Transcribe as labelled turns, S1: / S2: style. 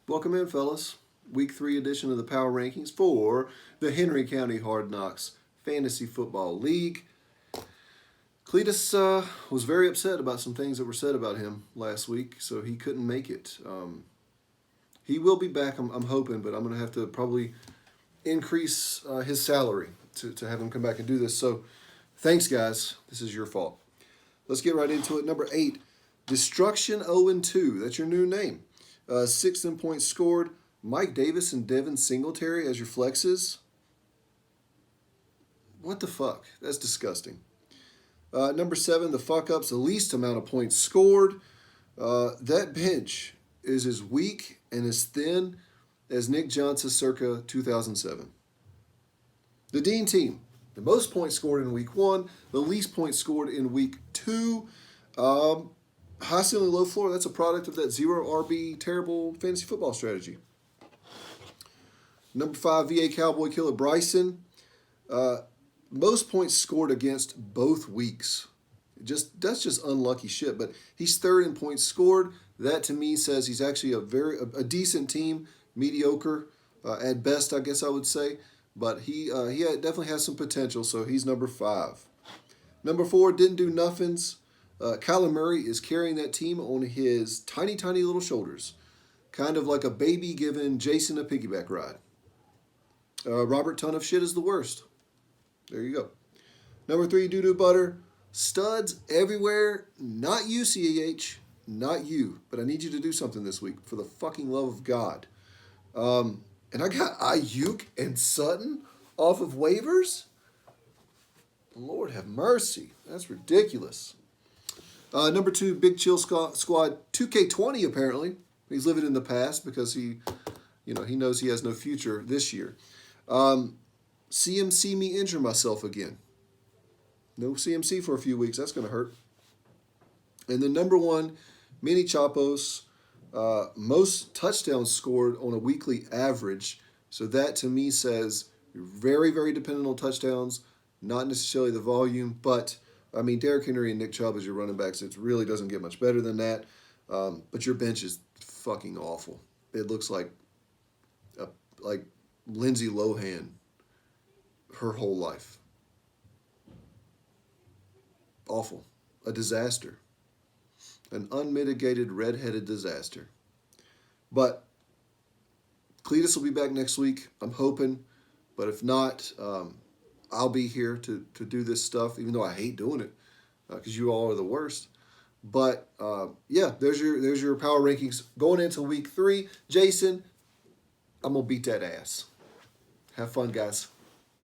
S1: Welcome in, fellas. Week 3 edition of the Power Rankings for the Henry County Hard Knocks Fantasy Football League. Cletus was very upset about some things that were said about him last week, so he couldn't make it. He will be back, I'm hoping, but I'm going to have to probably increase his salary to have him come back and do this. So thanks, guys. This is your fault. Let's get right into it. Number 8, Destruction 0-2. That's your new name. 6th in points scored. Mike Davis and Devin Singletary as your flexes. What the fuck? That's disgusting. Number 7, the fuck-ups, the least amount of points scored. That bench is as weak and as thin as Nick Johnson's circa 2007. The Dean team, the most points scored in week 1, the least points scored in week 2. High ceiling, low floor, that's a product of that 0 RB terrible fantasy football strategy. Number 5, VA Cowboy Killer Bryson. Most points scored against both weeks. That's just unlucky shit. But he's 3rd in points scored. That to me says he's actually a decent team, mediocre at best, I guess I would say. But he definitely has some potential, so he's number 5. Number 4, didn't do nothings. Kyler Murray is carrying that team on his tiny, tiny little shoulders. Kind of like a baby giving Jason a piggyback ride. Robert Ton of Shit is the worst. There you go. Number 3, Doo-Doo Butter. Studs everywhere. Not you, CAH. Not you. But I need you to do something this week for the fucking love of God. And I got Ayuk and Sutton off of waivers? Lord have mercy. That's ridiculous. Number 2, Big Chill Squad 2K20 apparently. He's living in the past because he knows he has no future this year. CMC me injure myself again. No CMC for a few weeks. That's going to hurt. And then number 1, Mini Chapos. Most touchdowns scored on a weekly average. So that to me says you're very, very dependent on touchdowns. Not necessarily the volume, but I mean, Derrick Henry and Nick Chubb as your running backs, it really doesn't get much better than that. But your bench is fucking awful. It looks like Lindsay Lohan her whole life. Awful. A disaster. An unmitigated redheaded disaster. But Cletus will be back next week. I'm hoping. But if not, I'll be here to do this stuff, even though I hate doing it because you all are the worst. But yeah, there's your power rankings going into week 3. Jason, I'm going to beat that ass. Have fun, guys.